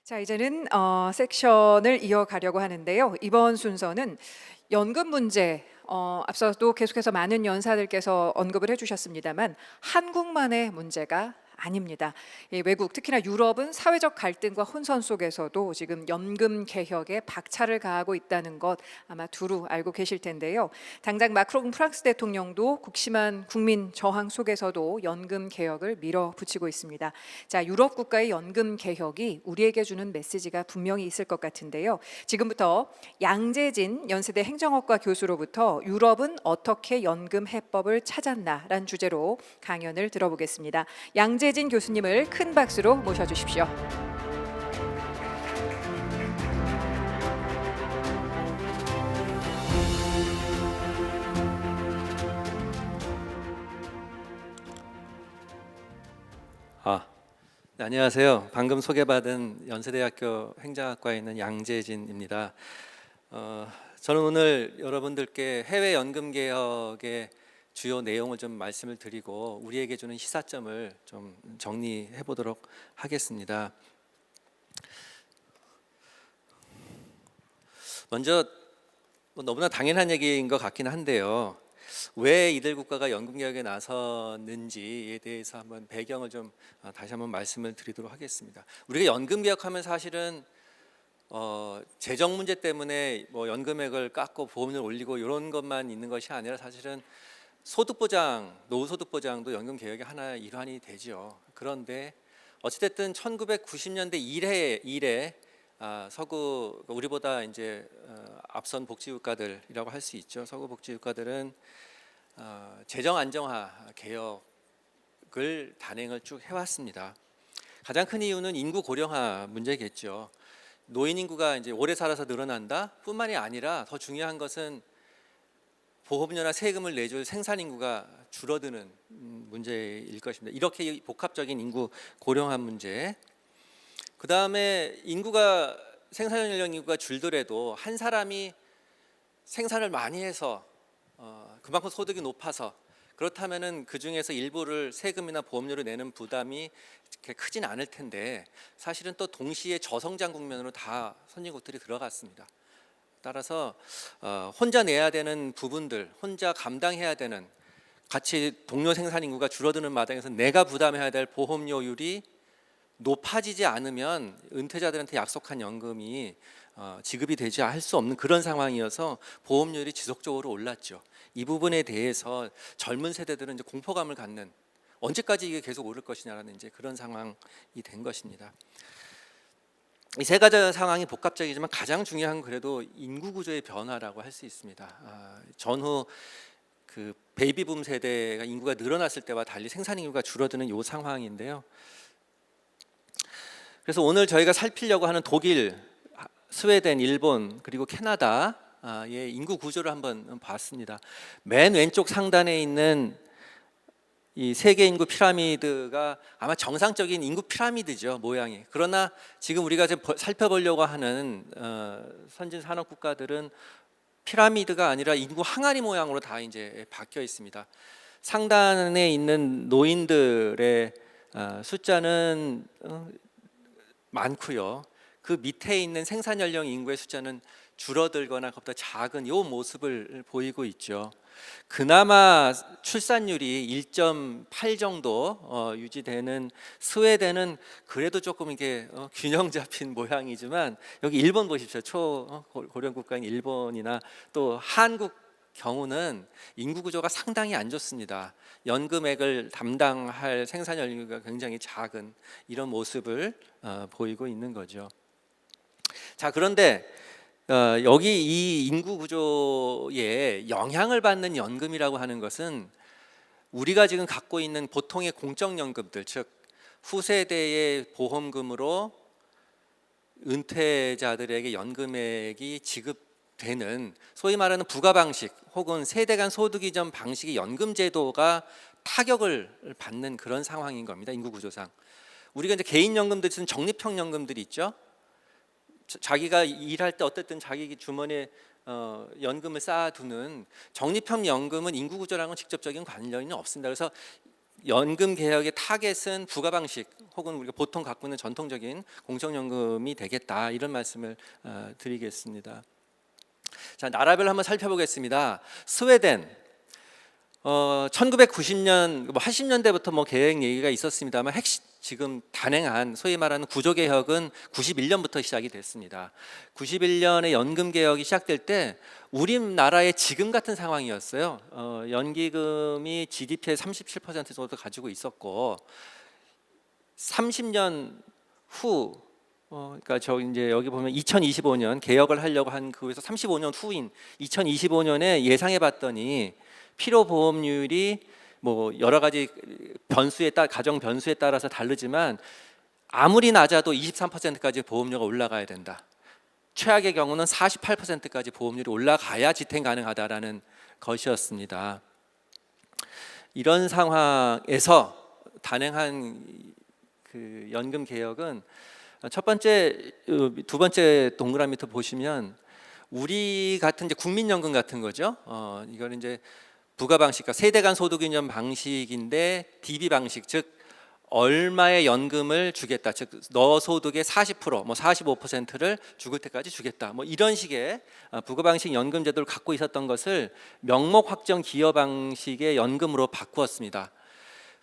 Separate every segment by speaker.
Speaker 1: 자, 이제는 섹션을 이어가려고 하는데요. 이번 순서는 연금 문제, 앞서도 계속해서 많은 연사들께서 언급을 해주셨습니다만 한국만의 문제가 아닙니다. 이 외국, 특히나 유럽은 사회적 갈등과 혼선 속에서도 지금 연금 개혁에 박차를 가하고 있다는 것 아마 두루 알고 계실 텐데요. 당장 마크롱 프랑스 대통령도 극심한 국민 저항 속에서도 연금 개혁을 밀어붙이고 있습니다. 자, 유럽 국가의 연금 개혁이 우리에게 주는 메시지가 분명히 있을 것 같은데요. 지금부터 양재진 연세대 행정학과 교수로부터 유럽은 어떻게 연금 해법을 찾았나라는 주제로 강연을 들어보겠습니다. 양재진 교수님을 큰 박수로 모셔주십시오.
Speaker 2: 네, 안녕하세요. 방금 소개받은 연세대학교 행정학과에 있는 양재진입니다. 저는 오늘 여러분들께 해외 연금 개혁의 주요 내용을 좀 말씀을 드리고 우리에게 주는 시사점을 좀 정리해 보도록 하겠습니다. 먼저 너무나 당연한 얘기인 것 같긴 한데요. 왜 이들 국가가 연금 개혁에 나섰는지에 대해서 한번 배경을 좀 다시 한번 말씀을 드리도록 하겠습니다. 우리가 연금 개혁하면 사실은 재정 문제 때문에 뭐 연금액을 깎고 보험료를 올리고 이런 것만 있는 것이 아니라 사실은 소득 보장, 노후 소득 보장도 연금 개혁의 하나의 일환이 되죠. 그런데 어찌됐든 1990년대 이래 서구 우리보다 이제 앞선 복지 국가들이라고 할 수 있죠. 서구 복지 국가들은 재정 안정화 개혁을 단행을 쭉 해왔습니다. 가장 큰 이유는 인구 고령화 문제겠죠. 노인 인구가 이제 오래 살아서 늘어난다 뿐만이 아니라 더 중요한 것은 보험료나 세금을 내줄 생산 인구가 줄어드는 문제일 것입니다. 이렇게 복합적인 인구 고령화 문제. 그 다음에 생산 연령 인구가 줄더라도 한 사람이 생산을 많이 해서 그만큼 소득이 높아서 그렇다면은 그 중에서 일부를 세금이나 보험료를 내는 부담이 그렇게 크진 않을 텐데 사실은 또 동시에 저성장 국면으로 다 선진국들이 들어갔습니다. 따라서 혼자 내야 되는 부분들, 혼자 감당해야 되는 같이 동료 생산 인구가 줄어드는 마당에서 내가 부담해야 될 보험료율이 높아지지 않으면 은퇴자들한테 약속한 연금이 지급이 되지 할 수 없는 그런 상황이어서 보험료율이 지속적으로 올랐죠. 이 부분에 대해서 젊은 세대들은 이제 공포감을 갖는 언제까지 이게 계속 오를 것이냐라는 이제 그런 상황이 된 것입니다. 이 세 가지 상황이 복합적이지만 가장 중요한 건 그래도 인구 구조의 변화라고 할 수 있습니다. 전후 그 베이비붐 세대가 인구가 늘어났을 때와 달리 생산 인구가 줄어드는 이 상황인데요. 그래서 오늘 저희가 살피려고 하는 독일, 스웨덴, 일본 그리고 캐나다의 인구 구조를 한번 봤습니다. 맨 왼쪽 상단에 있는 이 세계 인구 피라미드가 아마 정상적인 인구 피라미드죠, 모양이. 그러나 지금 우리가 살펴보려고 하는 선진 산업 국가들은 피라미드가 아니라 인구 항아리 모양으로 다 이제 바뀌어 있습니다. 상단에 있는 노인들의 숫자는 많고요. 그 밑에 있는 생산 연령 인구의 숫자는 줄어들거나 그보다 작은 이 모습을 보이고 있죠. 그나마 출산율이 1.8 정도 유지되는 스웨덴은 그래도 조금 이게 균형 잡힌 모양이지만 여기 일본 보십시오. 초고령 국가인 일본이나 또 한국 경우는 인구 구조가 상당히 안 좋습니다. 연금액을 담당할 생산 연령이 굉장히 작은 이런 모습을 보이고 있는 거죠. 자, 그런데 여기 이 인구 구조에 영향을 받는 연금이라고 하는 것은 우리가 지금 갖고 있는 보통의 공적연금들, 즉 후세대의 보험금으로 은퇴자들에게 연금액이 지급되는 소위 말하는 부가 방식 혹은 세대 간 소득 이전 방식의 연금 제도가 타격을 받는 그런 상황인 겁니다. 인구 구조상. 우리가 이제 개인 연금들 쓰는 적립형 연금들이 있죠. 자기가 일할 때 어쨌든 자기 주머니에 연금을 쌓아두는 적립형 연금은 인구 구조랑은 직접적인 관련이 없습니다. 그래서 연금 개혁의 타겟은 부가 방식 혹은 우리가 보통 갖고 있는 전통적인 공적연금이 되겠다, 이런 말씀을 드리겠습니다. 자, 나라별 한번 살펴보겠습니다. 스웨덴 1990년 80년대부터 뭐 계획 얘기가 있었습니다만 지금 단행한 소위 말하는 구조개혁은 91년부터 시작이 됐습니다. 91년에 연금개혁이 시작될 때 우리나라의 지금 같은 상황이었어요. 연기금이 GDP의 37% 정도 가지고 있었고 30년 후 그러니까 저 이제 여기 보면 2025년 개혁을 하려고 한 그에서 35년 후인 2025년에 예상해 봤더니 필요 보험률이 뭐 여러 가지 변수에 따라 가정 변수에 따라서 다르지만 아무리 낮아도 23%까지 보험료가 올라가야 된다. 최악의 경우는 48%까지 보험률이 올라가야 지탱 가능하다라는 것이었습니다. 이런 상황에서 단행한 그 연금 개혁은 첫 번째, 두 번째 동그라미부터 보시면 우리 같은 이제 국민연금 같은 거죠. 이거는 이제 부가 방식, 그러니까 세대 간 소득 균형 방식인데 DB 방식, 즉 얼마의 연금을 주겠다, 즉 너 소득의 40%, 뭐 45%를 죽을 때까지 주겠다, 뭐 이런 식의 부가 방식 연금 제도를 갖고 있었던 것을 명목 확정 기여 방식의 연금으로 바꾸었습니다.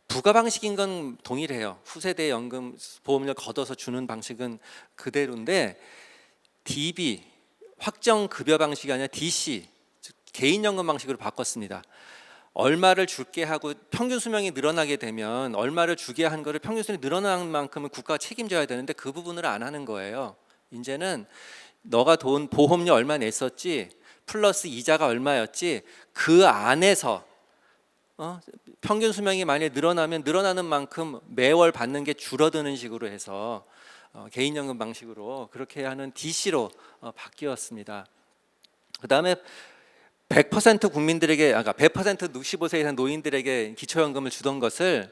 Speaker 2: 부가 방식인 건 동일해요. 후세대 연금 보험료 걷어서 주는 방식은 그대로인데 DB 확정 급여 방식이 아니라 DC 즉 개인연금 방식으로 바꿨습니다. 얼마를 줄게 하고 평균 수명이 늘어나게 되면 얼마를 주게 한 거를 평균 수명이 늘어나는 만큼은 국가가 책임져야 되는데 그 부분을 안 하는 거예요. 이제는 너가 돈 보험료 얼마 냈었지 플러스 이자가 얼마였지 그 안에서 평균 수명이 만약에 늘어나면 늘어나는 만큼 매월 받는 게 줄어드는 식으로 해서 개인연금 방식으로 그렇게 하는 DC로 바뀌었습니다. 그 다음에 100% 국민들에게, 아까 100% 65세 이상 노인들에게 기초연금을 주던 것을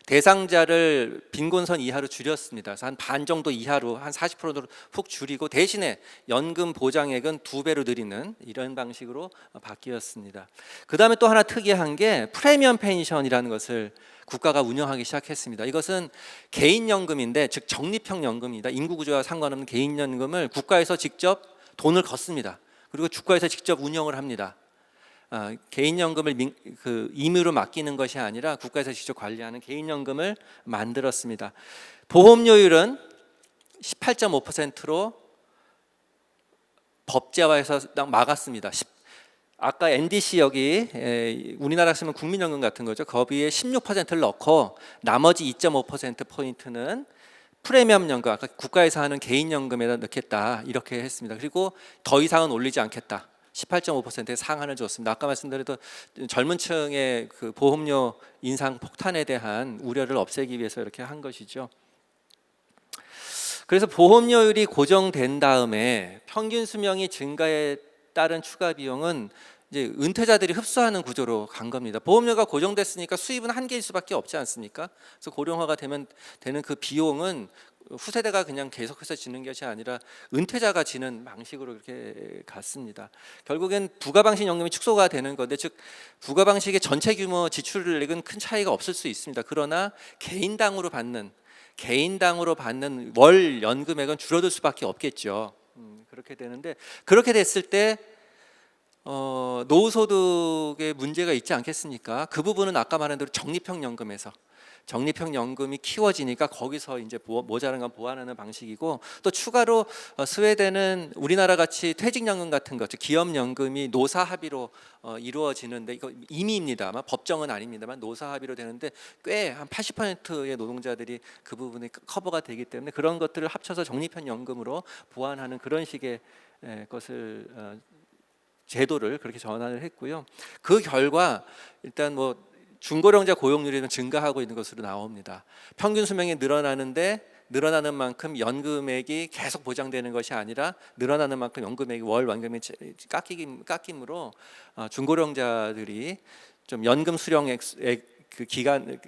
Speaker 2: 대상자를 빈곤선 이하로 줄였습니다. 그래서 한 반 정도 이하로 한 40%로 푹 줄이고 대신에 연금 보장액은 2배로 늘리는 이런 방식으로 바뀌었습니다. 그 다음에 또 하나 특이한 게 프리미엄 펜션이라는 것을 국가가 운영하기 시작했습니다. 이것은 개인연금인데 즉 적립형 연금입니다. 인구구조와 상관없는 개인연금을 국가에서 직접 돈을 걷습니다. 그리고 주가에서 직접 운영을 합니다. 개인연금을 임의로 맡기는 것이 아니라 국가에서 직접 관리하는 개인연금을 만들었습니다. 보험료율은 18.5%로 법제화해서 딱 막았습니다. 아까 NDC 여기 우리나라 쓰면 국민연금 같은 거죠. 거기에 16%를 넣고 나머지 2.5% 포인트는 프리미엄 연금, 아까 국가에서 하는 개인연금에다 넣겠다 이렇게 했습니다. 그리고 더 이상은 올리지 않겠다. 18.5%의 상한을 줬습니다. 아까 말씀드렸던 젊은 층의 그 보험료 인상 폭탄에 대한 우려를 없애기 위해서 이렇게 한 것이죠. 그래서 보험료율이 고정된 다음에 평균 수명이 증가에 따른 추가 비용은 이제 은퇴자들이 흡수하는 구조로 간 겁니다. 보험료가 고정됐으니까 수입은 한계일 수밖에 없지 않습니까? 그래서 고령화가 되는 그 비용은 후세대가 그냥 계속해서 지는 것이 아니라 은퇴자가 지는 방식으로 이렇게 갔습니다. 결국엔 부가방식 연금이 축소가 되는 건데, 즉 부가방식의 전체 규모 지출액은 큰 차이가 없을 수 있습니다. 그러나 개인당으로 받는 월 연금액은 줄어들 수밖에 없겠죠. 그렇게 되는데, 그렇게 됐을 때 노후소득에 문제가 있지 않겠습니까? 그 부분은 아까 말한 대로 적립형 연금이 키워지니까 거기서 이제 모자란 건 보완하는 방식이고, 또 추가로 스웨덴은 우리나라 같이 퇴직연금 같은 것, 기업연금이 노사 합의로 이루어지는데, 이거 임의입니다. 아마 법정은 아닙니다만 노사 합의로 되는데 꽤 한 80%의 노동자들이 그 부분이 커버가 되기 때문에 그런 것들을 합쳐서 적립형 연금으로 보완하는 그런 식의 것을 제도를 그렇게 전환을 했고요. 그 결과 일단 뭐 중고령자 고용률이 증가하고 있는 것으로 나옵니다. 평균 수명이 늘어나는데 늘어나는 만큼 연금액이 계속 보장되는 것이 아니라 늘어나는 만큼 연금액이 월 연금액이 깎임으로 중고령자들이 좀 연금 수령액 그 기간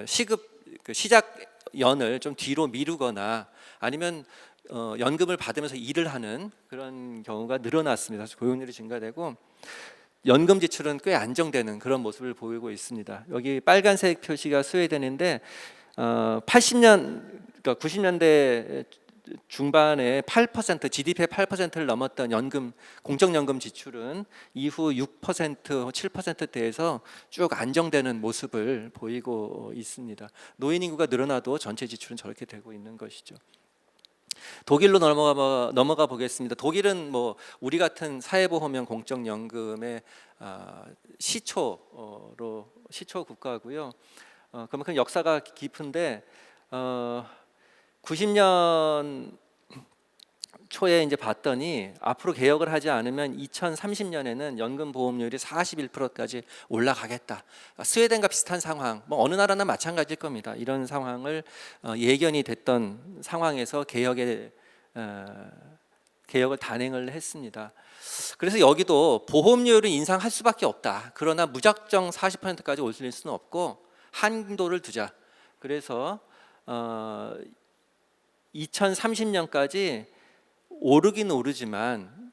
Speaker 2: 시급 그 시작 연을 좀 뒤로 미루거나 아니면 연금을 받으면서 일을 하는 그런 경우가 늘어났습니다. 그래서 고용률이 증가되고, 연금 지출은 꽤 안정되는 그런 모습을 보이고 있습니다. 여기 빨간색 표시가 스웨덴인데 80년, 그러니까 90년대 중반에 8%, GDP의 8%를 넘었던 공적연금 지출은 이후 6%, 7%대에서 쭉 안정되는 모습을 보이고 있습니다. 노인 인구가 늘어나도 전체 지출은 저렇게 되고 있는 것이죠. 독일로 넘어가 보겠습니다. 독일은 뭐 우리 같은 사회보험형 공적연금의 시초 국가고요. 그만큼 역사가 깊은데 90년 초에 이제 봤더니 앞으로 개혁을 하지 않으면 2030년에는 연금 보험료율이 41%까지 올라가겠다. 스웨덴과 비슷한 상황, 뭐 어느 나라나 마찬가지일 겁니다. 이런 상황을 예견이 됐던 상황에서 개혁을 단행을 했습니다. 그래서 여기도 보험료율은 인상할 수밖에 없다. 그러나 무작정 40%까지 올릴 수는 없고 한도를 두자. 그래서 2030년까지 오르긴 오르지만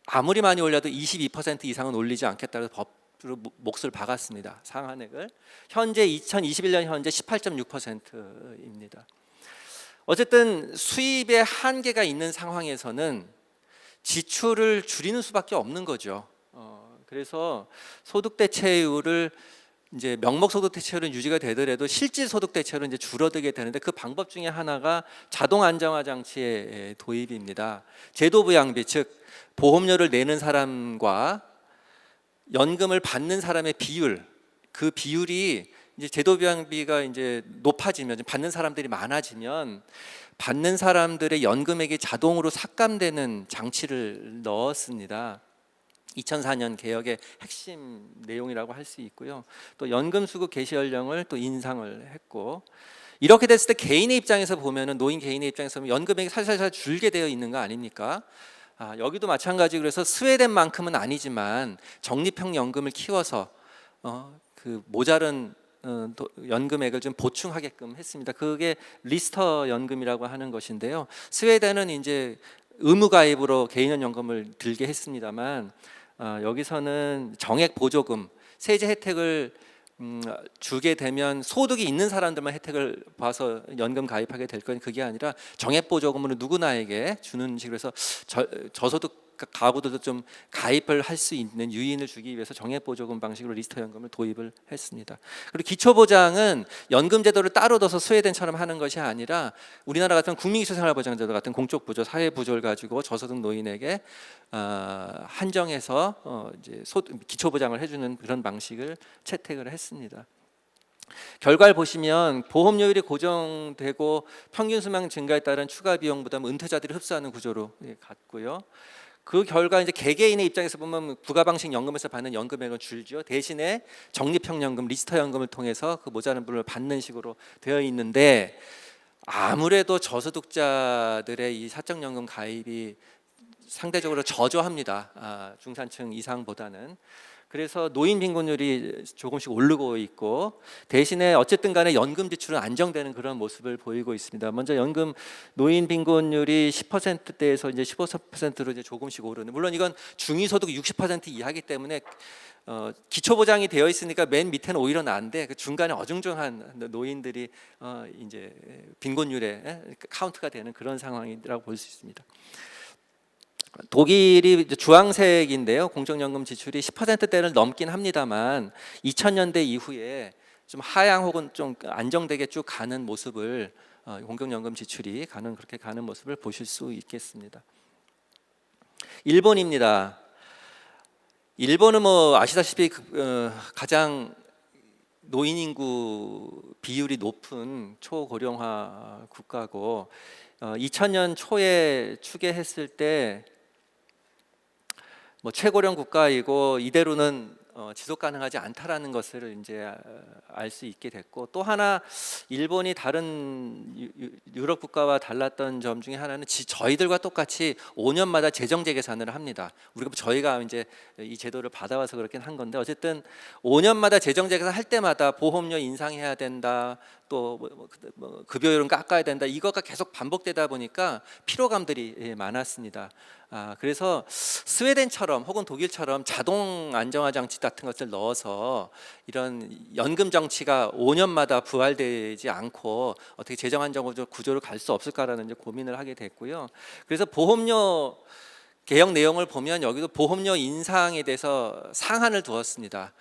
Speaker 2: 아무리 많이 올려도 22% 이상은 올리지 않겠다고 법으로 몫을 박았습니다. 상한액을. 현재 2021년 현재 18.6%입니다. 어쨌든 수입에 한계가 있는 상황에서는 지출을 줄이는 수밖에 없는 거죠. 그래서 소득 대체율을 이제 명목 소득 대체율은 유지가 되더라도 실질 소득 대체율은 이제 줄어들게 되는데 그 방법 중에 하나가 자동 안정화 장치의 도입입니다. 제도 부양비, 즉 보험료를 내는 사람과 연금을 받는 사람의 비율, 그 비율이 이제 제도 부양비가 이제 높아지면, 받는 사람들이 많아지면 받는 사람들의 연금액이 자동으로 삭감되는 장치를 넣었습니다. 2004년 개혁의 핵심 내용이라고 할 수 있고요. 또 연금 수급 개시 연령을 또 인상을 했고, 이렇게 됐을 때 개인의 입장에서 보면은, 노인 개인의 입장에서 보면 연금액이 살살살 줄게 되어 있는 거 아닙니까? 여기도 마찬가지. 그래서 스웨덴만큼은 아니지만 적립형 연금을 키워서 그 모자른 연금액을 좀 보충하게끔 했습니다. 그게 리스터 연금이라고 하는 것인데요. 스웨덴은 이제 의무 가입으로 개인연금을 들게 했습니다만 여기서는 정액 보조금, 세제 혜택을 주게 되면 소득이 있는 사람들만 혜택을 봐서 연금 가입하게 될 건 그게 아니라 정액 보조금으로 누구나에게 주는 식으로 해서 저소득 가구들도 좀 가입을 할 수 있는 유인을 주기 위해서 정액 보조금 방식으로 리스터 연금을 도입을 했습니다. 그리고 기초 보장은 연금 제도를 따로 둬서 스웨덴처럼 하는 것이 아니라 우리나라 같은 국민기초생활보장제도 같은 공적 부조, 사회 부조를 가지고 저소득 노인에게 한정해서 이제 기초 보장을 해주는 그런 방식을 채택을 했습니다. 결과를 보시면 보험료율이 고정되고 평균 수명 증가에 따른 추가 비용 부담 은퇴자들이 흡수하는 구조로 갔고요. 그 결과 이제 개개인의 입장에서 보면 부가방식 연금에서 받는 연금액은 줄죠. 대신에 적립형 연금, 리스터 연금을 통해서 그 모자란 분을 받는 식으로 되어 있는데, 아무래도 저소득자들의 이 사적연금 가입이 상대적으로 저조합니다. 중산층 이상보다는. 그래서 노인 빈곤율이 조금씩 오르고 있고, 대신에 어쨌든 간에 연금 지출은 안정되는 그런 모습을 보이고 있습니다. 먼저 노인 빈곤율이 10%대에서 이제 15%로 이제 조금씩 오르는, 물론 이건 중위소득 60% 이하이기 때문에 기초 보장이 되어 있으니까 맨 밑에는 오히려 나은데 그 중간에 어중중한 노인들이 이제 빈곤율에 카운트가 되는 그런 상황이라고 볼 수 있습니다. 독일이 주황색인데요. 공적연금 지출이 10%대를 넘긴 합니다만 2000년대 이후에 좀 하향 혹은 좀 안정되게 쭉 가는 모습을, 공적연금 지출이 그렇게 가는 모습을 보실 수 있겠습니다. 일본입니다. 일본은 뭐 아시다시피 가장 노인 인구 비율이 높은 초고령화 국가고, 2000년 초에 추계했을 때 뭐 최고령 국가이고, 이대로는 지속 가능하지 않다라는 것을 이제 알 수 있게 됐고, 또 하나 일본이 다른 유럽 국가와 달랐던 점 중에 하나는 저희들과 똑같이 5년마다 재정 재계산을 합니다. 저희가 이제 이 제도를 받아와서 그렇긴 한 건데, 어쨌든 5년마다 재정 재계산 할 때마다 보험료 인상해야 된다, 또 급여율은 깎아야 된다, 이거가 계속 반복되다 보니까 피로감들이 많았습니다. 그래서 스웨덴처럼 혹은 독일처럼 자동 안정화 장치 같은 것을 넣어서 이런 연금 정치가 5년마다 부활되지 않고 어떻게 재정 안정 구조를 갈 수 없을까라는 이제 고민을 하게 됐고요. 그래서 보험료 개혁 내용을 보면 여기도 보험료 인상에 대해서 상한을 두었습니다.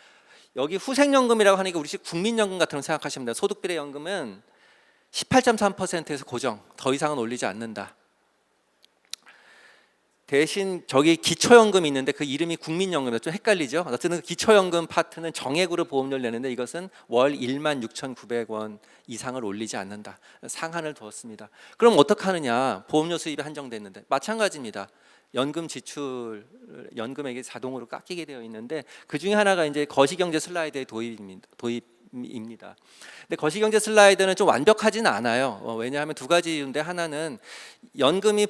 Speaker 2: 여기 후생연금이라고 하니까 우리식 국민연금 같은 걸 생각하시면 됩니다. 소득비례연금은 18.3%에서 고정, 더 이상은 올리지 않는다. 대신 저기 기초연금이 있는데 그 이름이 국민연금이에요. 좀 헷갈리죠? 어쨌든 그 기초연금 파트는 정액으로 보험료를 내는데 이것은 월 16,900원 이상을 올리지 않는다. 상한을 두었습니다. 그럼 어떻게 하느냐? 보험료 수입이 한정됐는데 마찬가지입니다. 연금 지출, 연금액이 자동으로 깎이게 되어 있는데 그 중에 하나가 이제 거시경제 슬라이드의 도입입니다. 근데 거시경제 슬라이드는 좀 완벽하지는 않아요. 왜냐하면 두 가지 이유인데, 하나는 연금이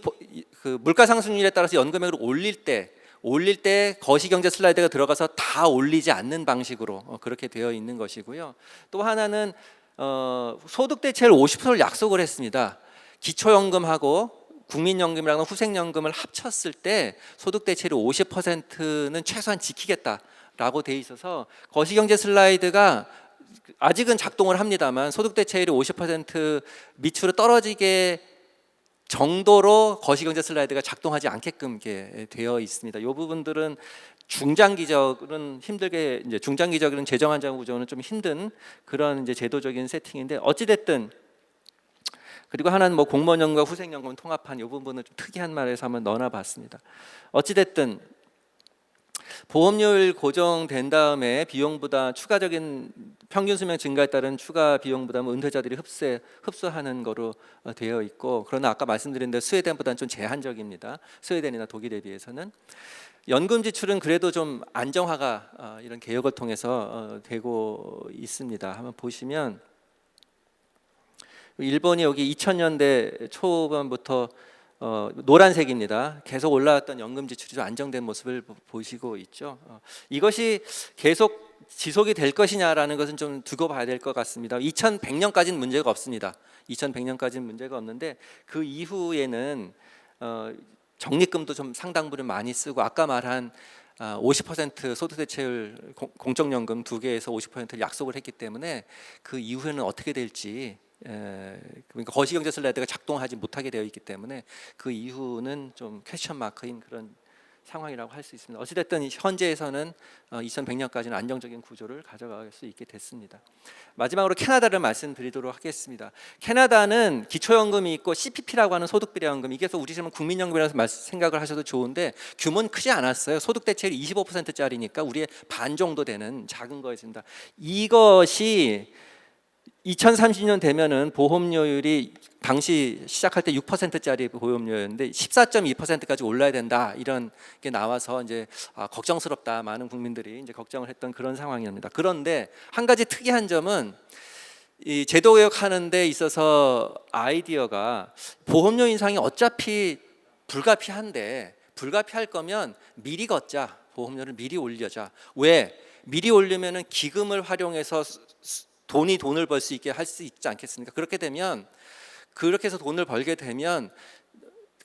Speaker 2: 그 물가 상승률에 따라서 연금액을 올릴 때 거시경제 슬라이드가 들어가서 다 올리지 않는 방식으로 그렇게 되어 있는 것이고요. 또 하나는 소득 대체율 50%를 약속을 했습니다. 기초연금하고 국민연금이라는 후생연금을 합쳤을 때 소득 대체율 50%는 최소한 지키겠다라고 돼 있어서 거시경제 슬라이드가 아직은 작동을 합니다만 소득 대체율이 50% 밑으로 떨어지게 정도로 거시경제 슬라이드가 작동하지 않게끔 되어 있습니다. 이 부분들은 중장기적으로는 힘들게, 이제 중장기적인 재정 안정 구조는 좀 힘든 그런 이제 제도적인 세팅인데, 어찌 됐든, 그리고 하나는 뭐 공무원연금과 후생연금 통합한 이 부분은 좀 특이한 말에서 한번 넣어봤습니다. 어찌 됐든 보험료율 고정된 다음에 비용보다 추가적인 평균 수명 증가에 따른 추가 비용 부담을 은퇴자들이 흡수하는 거로 되어 있고, 그러나 아까 말씀드린 대로 스웨덴보다는 좀 제한적입니다. 스웨덴이나 독일에 비해서는. 연금 지출은 그래도 좀 안정화가 이런 개혁을 통해서 되고 있습니다. 한번 보시면 일본이 여기 2000년대 초반부터 노란색입니다. 계속 올라왔던 연금 지출이 좀 안정된 모습을 보시고 있죠. 이것이 계속 지속이 될 것이냐라는 것은 좀 두고 봐야 될 것 같습니다. 2100년까지는 문제가 없습니다. 2100년까지는 문제가 없는데 그 이후에는 적립금도 좀 상당 부분 많이 쓰고, 아까 말한 50% 소득 대체율 공적연금 두 개에서 50%를 약속을 했기 때문에 그 이후에는 어떻게 될지, 그러니까 거시경제 슬라이드가 작동하지 못하게 되어 있기 때문에 그 이후는 좀 퀘스천 마크인 그런 상황이라고 할 수 있습니다. 어찌됐든 현재에서는 2100년까지는 안정적인 구조를 가져갈 수 있게 됐습니다. 마지막으로 캐나다를 말씀드리도록 하겠습니다. 캐나다는 기초연금이 있고 CPP라고 하는 소득비례연금, 이게 우리 집은 국민연금이라서 생각을 하셔도 좋은데 규모는 크지 않았어요. 소득 대체율이 25%짜리니까 우리의 반 정도 되는 작은 거였습니다. 이것이 2030년 되면은 보험료율이 당시 시작할 때 6%짜리 보험료였는데 14.2%까지 올라야 된다, 이런 게 나와서 이제 걱정스럽다, 많은 국민들이 이제 걱정을 했던 그런 상황입니다. 그런데 한 가지 특이한 점은 이 제도 개혁하는 데 있어서 아이디어가, 보험료 인상이 어차피 불가피한데 불가피할 거면 미리 걷자, 보험료를 미리 올려자. 왜? 미리 올리면은 기금을 활용해서 돈을 벌 수 있게 할 수 있지 않겠습니까? 그렇게 해서 돈을 벌게 되면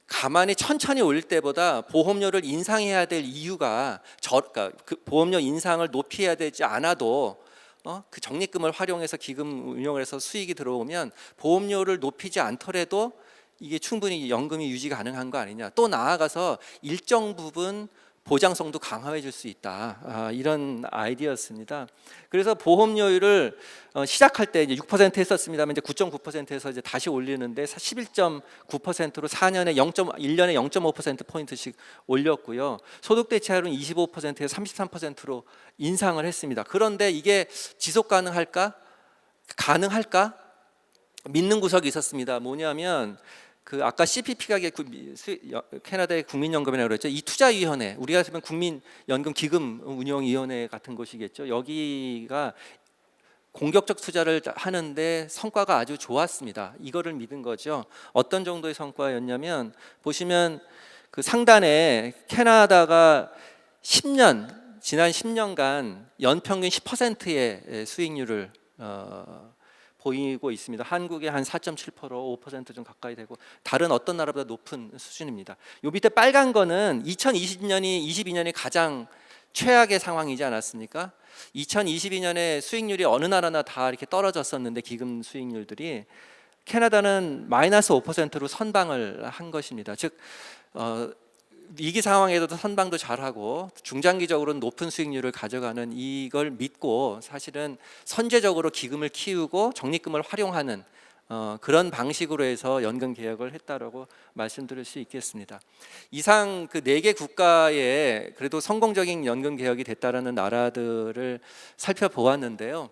Speaker 2: 가만히 천천히 올릴 때보다 보험료를 인상해야 될 이유가, 그러니까 그 보험료 인상을 높이해야 되지 않아도 그 적립금을 활용해서 기금 운용을 해서 수익이 들어오면 보험료를 높이지 않더라도 이게 충분히 연금이 유지 가능한 거 아니냐. 또 나아가서 일정 부분 보장성도 강화해 줄 수 있다, 이런 아이디어였습니다. 그래서 보험료율을 시작할 때 이제 6% 했었습니다만 이제 9.9%에서 이제 다시 올리는데 11.9%로 1년에 0.5% 포인트씩 올렸고요. 소득 대체율은 25%에서 33%로 인상을 했습니다. 그런데 이게 지속 가능할까? 믿는 구석이 있었습니다. 뭐냐면 그 아까 CPP가 캐나다의 국민연금이라고 그랬죠. 이 투자위원회, 우리가 쓰면 국민연금 기금 운용위원회 같은 곳이겠죠. 여기가 공격적 투자를 하는데 성과가 아주 좋았습니다. 이거를 믿은 거죠. 어떤 정도의 성과였냐면 보시면 그 상단에 캐나다가 지난 10년간 연평균 10%의 수익률을 보이고 있습니다. 한국의 한 4.7%, 5%좀 가까이 되고 다른 어떤 나라보다 높은 수준입니다. 요 밑에 빨간 거는 22년이 가장 최악의 상황이지 않았습니까? 2022년에 수익률이 어느 나라나 다 이렇게 떨어졌었는데 기금 수익률들이 캐나다는 마이너스 5%로 선방을 한 것입니다. 즉 위기 상황에서도 선방도 잘하고 중장기적으로는 높은 수익률을 가져가는 이걸 믿고 사실은 선제적으로 기금을 키우고 적립금을 활용하는 그런 방식으로 해서 연금 개혁을 했다라고 말씀드릴 수 있겠습니다. 이상 그 4개 국가에 그래도 성공적인 연금 개혁이 됐다라는 나라들을 살펴보았는데요.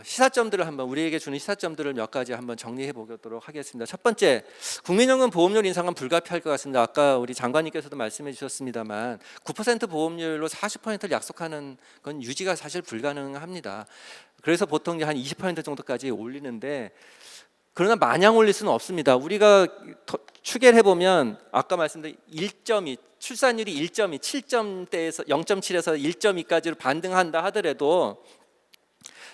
Speaker 2: 시사점들을 한번 우리에게 주는 시사점들을 몇 가지 한번 정리해 보도록 하겠습니다. 첫 번째, 국민연금 보험료 인상은 불가피할 것 같습니다. 아까 우리 장관님께서도 말씀해 주셨습니다만 9% 보험료로 40%를 약속하는 건 유지가 사실 불가능합니다. 그래서 보통 한 20% 정도까지 올리는데 그러나 마냥 올릴 수는 없습니다. 우리가 추계를 해보면 아까 말씀드린 1.2 출산율이 1.2 7점대에서 0.7에서 1.2까지로 반등한다 하더라도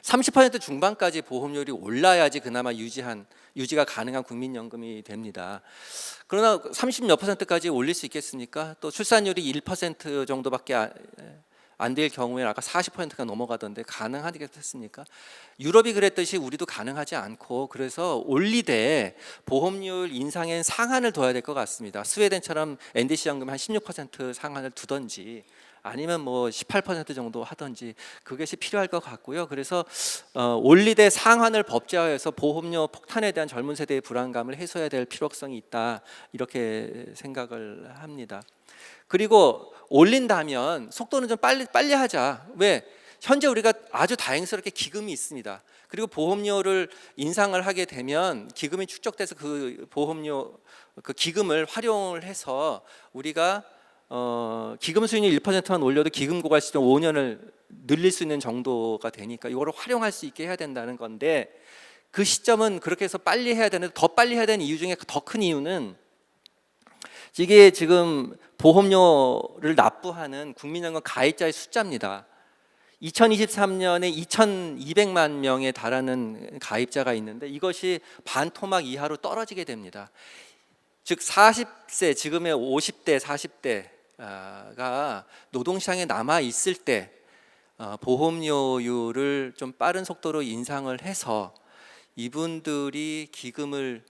Speaker 2: 30% 중반까지 보험료율이 올라야지 그나마 유지가 가능한 국민연금이 됩니다. 그러나 30몇 %까지 올릴 수 있겠습니까? 또 출산율이 1% 정도밖에 안 될 경우에 아까 40%가 넘어가던데 가능하겠습니까? 유럽이 그랬듯이 우리도 가능하지 않고 그래서 올리되 보험료율 인상엔 상한을 둬야 될 것 같습니다. 스웨덴처럼 NDC 연금 한 16% 상한을 두던지 아니면 뭐 18% 정도 하든지 그것이 필요할 것 같고요. 그래서 올리되 상한을 법제화해서 보험료 폭탄에 대한 젊은 세대의 불안감을 해소해야 될 필요성이 있다 이렇게 생각을 합니다. 그리고 올린다면 속도는 좀 빨리 하자. 왜? 현재 우리가 아주 다행스럽게 기금이 있습니다. 그리고 보험료를 인상을 하게 되면 기금이 축적돼서 그 보험료 그 기금을 활용을 해서 우리가 기금 수익률 1%만 올려도 기금 고갈 시점 5년을 늘릴 수 있는 정도가 되니까 이거를 활용할 수 있게 해야 된다는 건데 그 시점은 그렇게 해서 빨리 해야 되는데 더 빨리 해야 되는 이유 중에 더 큰 이유는 이게 지금 보험료를 납부하는 국민연금 가입자의 숫자입니다. 2023년에 2,200만 명에 달하는 가입자가 있는데 이것이 반토막 이하로 떨어지게 됩니다. 즉 40세 지금의 50대 40대가 노동시장에 남아 있을 때 보험료율을 좀 빠른 속도로 인상을 해서 이분들이 기금을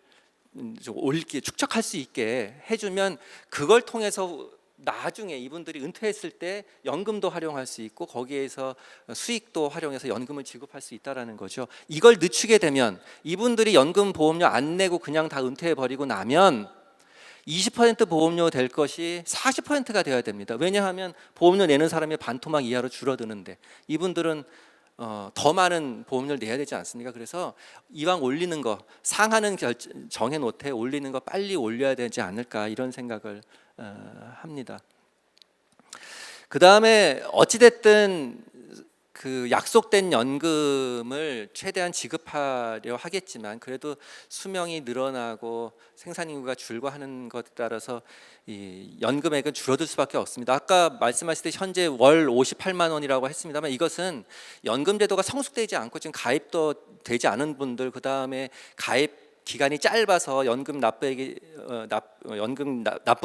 Speaker 2: 좀 올게 축적할 수 있게 해주면 그걸 통해서 나중에 이분들이 은퇴했을 때 연금도 활용할 수 있고 거기에서 수익도 활용해서 연금을 지급할 수 있다라는 거죠. 이걸 늦추게 되면 이분들이 연금 보험료 안 내고 그냥 다 은퇴해 버리고 나면 20% 보험료 될 것이 40%가 되어야 됩니다. 왜냐하면 보험료 내는 사람이 반토막 이하로 줄어드는데 이분들은 더 많은 보험료를 내야 되지 않습니까? 그래서 이왕 올리는 거 상한은 정해놓되 올리는 거 빨리 올려야 되지 않을까 이런 생각을 합니다. 그 다음에 어찌됐든 그 약속된 연금을 최대한 지급하려 하겠지만 그래도 수명이 늘어나고 생산 인구가 줄고 하는 것에 따라서 이 연금액은 줄어들 수밖에 없습니다. 아까 말씀하셨듯이 현재 월 58만 원이라고 했습니다만 이것은 연금 제도가 성숙되지 않고 지금 가입도 되지 않은 분들 그 다음에 가입 기간이 짧아서 연금 납부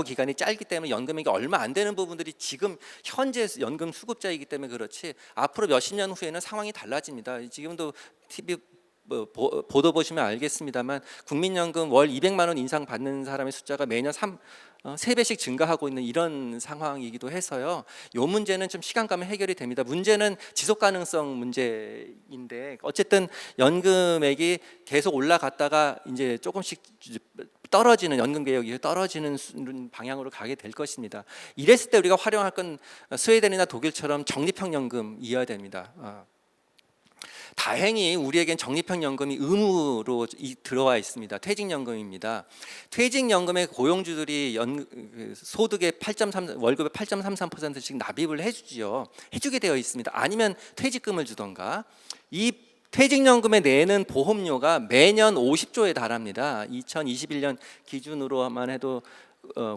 Speaker 2: 기간이 짧기 때문에 연금액이 얼마 안 되는 부분들이 지금 현재 연금 수급자이기 때문에 그렇지 앞으로 몇십 년 후에는 상황이 달라집니다. 지금도 TV 보도 보시면 알겠습니다만 국민연금 월 200만 원 인상 받는 사람의 숫자가 매년 3배씩 증가하고 있는 이런 상황이기도 해서요. 이 문제는 좀 시간 가면 해결이 됩니다. 문제는 지속 가능성 문제인데 어쨌든 연금액이 계속 올라갔다가 이제 조금씩 떨어지는 연금 개혁이 떨어지는 방향으로 가게 될 것입니다. 이랬을 때 우리가 활용할 건 스웨덴이나 독일처럼 적립형 연금이어야 됩니다. 다행히 우리에겐 적립형연금이 의무로 들어와 있습니다. 퇴직연금입니다. 퇴직연금의 고용주들이 소득의 8.3 월급의 8.33%씩 납입을 해주지요. 해주게 되어 있습니다. 아니면 퇴직금을 주던가. 이 퇴직연금에 내는 보험료가 매년 50조에 달합니다. 2021년 기준으로만 해도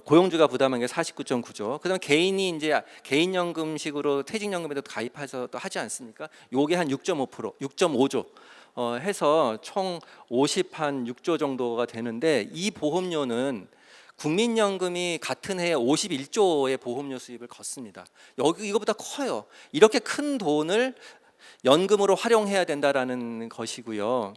Speaker 2: 고용주가 부담한 게 49.9조. 그다음 개인이 이제 개인연금식으로 퇴직연금에도 가입해서 또 하지 않습니까? 요게 한 6.5%, 6.5조 해서 총 56조 정도가 되는데 이 보험료는 국민연금이 같은 해에 51조의 보험료 수입을 걷습니다. 여기 이거보다 커요. 이렇게 큰 돈을 연금으로 활용해야 된다라는 것이고요.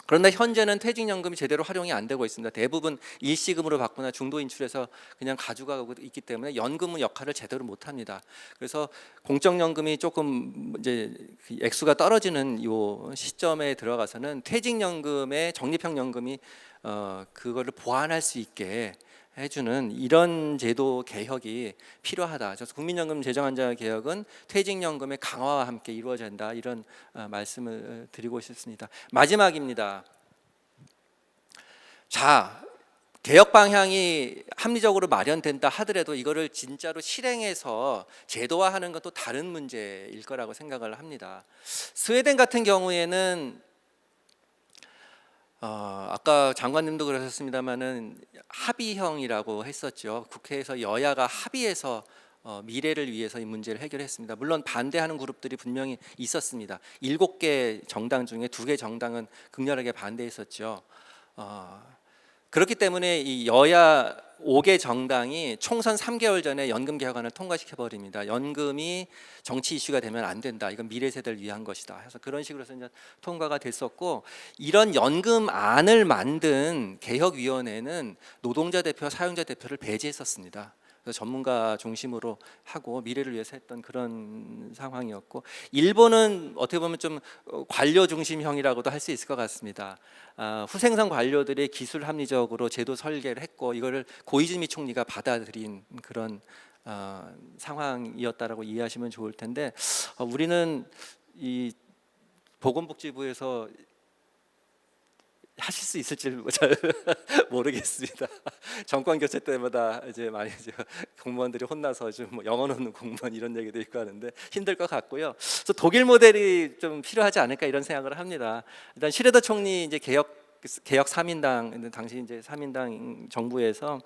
Speaker 2: 그런데 현재는 퇴직연금이 제대로 활용이 안 되고 있습니다. 대부분 일시금으로 받거나 중도 인출해서 그냥 가져가고 있기 때문에 연금은 역할을 제대로 못합니다. 그래서 공적연금이 조금 이제 액수가 떨어지는 요 시점에 들어가서는 퇴직연금의 적립형 연금이 그거를 보완할 수 있게 해주는 이런 제도 개혁이 필요하다. 그래서 국민연금 재정안전 개혁은 퇴직연금의 강화와 함께 이루어져야 한다. 이런 말씀을 드리고 싶습니다. 마지막입니다. 자, 개혁 방향이 합리적으로 마련된다 하더라도 이거를 진짜로 실행해서 제도화하는 건 또 다른 문제일 거라고 생각을 합니다. 스웨덴 같은 경우에는 아까 장관님도 그러셨습니다마는 합의형이라고 했었죠. 국회에서 여야가 합의해서 미래를 위해서 이 문제를 해결했습니다. 물론 반대하는 그룹들이 분명히 있었습니다. 7개 정당 중에 2개 정당은 극렬하게 반대했었죠. 그렇기 때문에 이 여야 5개 정당이 총선 3개월 전에 연금 개혁안을 통과시켜 버립니다. 연금이 정치 이슈가 되면 안 된다. 이건 미래 세대를 위한 것이다. 해서 그런 식으로 해서 이제 통과가 됐었고, 이런 연금안을 만든 개혁위원회는 노동자 대표, 사용자 대표를 배제했었습니다. 그래서 전문가 중심으로 하고 미래를 위해서 했던 그런 상황이었고, 일본은 어떻게 보면 좀 관료 중심형이라고도 할 수 있을 것 같습니다. 후생선 관료들이 기술 합리적으로 제도 설계를 했고 이거를 고이즈미 총리가 받아들인 그런 상황이었다라고 이해하시면 좋을 텐데, 우리는 이 보건복지부에서 하실 수 있을지 잘 모르겠습니다. 정권 교체 때마다 이제 많이 공무원들이 혼나서 좀 영혼 없는 공무원 이런 얘기도 있고 하는데 힘들 것 같고요. 그래서 독일 모델이 좀 필요하지 않을까 이런 생각을 합니다. 일단 슈레더 총리 이제 개혁 3인당 당시 이제 3인당 정부에서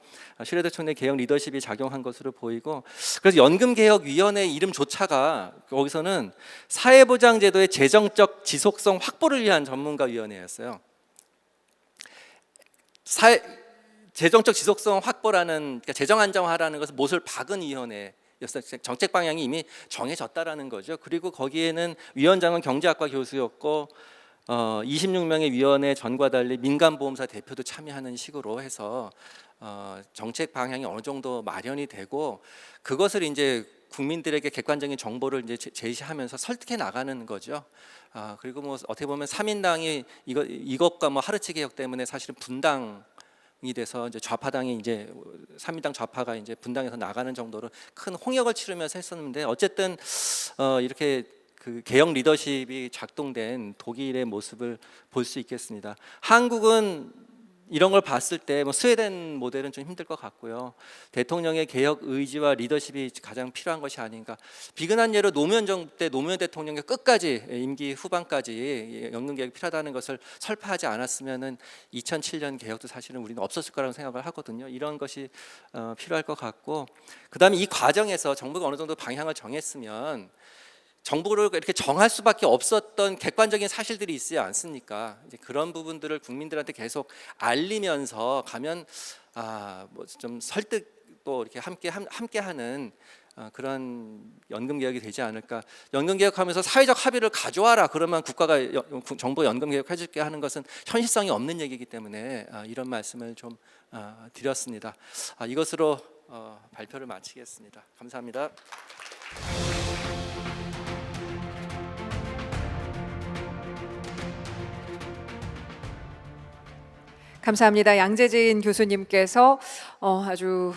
Speaker 2: 슈레더 총리 개혁 리더십이 작용한 것으로 보이고, 그래서 연금개혁위원회 이름조차가 거기서는 사회보장제도의 재정적 지속성 확보를 위한 전문가위원회였어요. 재정적 지속성 확보라는, 그러니까 재정 안정화라는 것을 못을 박은 위원회였어요. 정책 방향이 이미 정해졌다라는 거죠. 그리고 거기에는 위원장은 경제학과 교수였고 26명의 위원회 전과 달리 민간보험사 대표도 참여하는 식으로 해서 정책 방향이 어느 정도 마련이 되고, 그것을 이제 국민들에게 객관적인 정보를 이제 제시하면서 설득해 나가는 거죠. 그리고 뭐 어떻게 보면 3인당이 이것과 뭐 하르치 개혁 때문에 사실은 분당이 돼서 이제 좌파당이 이제 3인당 좌파가 이제 분당해서 나가는 정도로 큰 홍역을 치르면서 했었는데, 어쨌든 이렇게 그 개혁 리더십이 작동된 독일의 모습을 볼 수 있겠습니다. 한국은 이런 걸 봤을 때 뭐 스웨덴 모델은 좀 힘들 것 같고요. 대통령의 개혁 의지와 리더십이 가장 필요한 것이 아닌가. 비근한 예로 노무현 정부 때 노무현 대통령의 끝까지 임기 후반까지 연금 개혁이 필요하다는 것을 설파하지 않았으면은 2007년 개혁도 사실은 우리는 없었을 거라고 생각을 하거든요. 이런 것이 필요할 것 같고, 그다음에 이 과정에서 정부가 어느 정도 방향을 정했으면 정부를 이렇게 정할 수밖에 없었던 객관적인 사실들이 있지 않습니까? 이제 그런 부분들을 국민들한테 계속 알리면서 가면 뭐 좀 설득도 이렇게 함께하는 그런 연금 개혁이 되지 않을까. 연금 개혁하면서 사회적 합의를 가져와라. 그러면 국가가 정부 연금 개혁 해줄게 하는 것은 현실성이 없는 얘기이기 때문에 이런 말씀을 좀 드렸습니다. 이것으로 발표를 마치겠습니다. 감사합니다.
Speaker 1: 감사합니다. 양재진 교수님께서 아주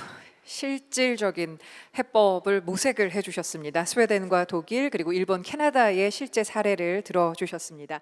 Speaker 1: 실질적인 해법을 모색을 해주셨습니다. 스웨덴과 독일 그리고 일본, 캐나다의 실제 사례를 들어주셨습니다.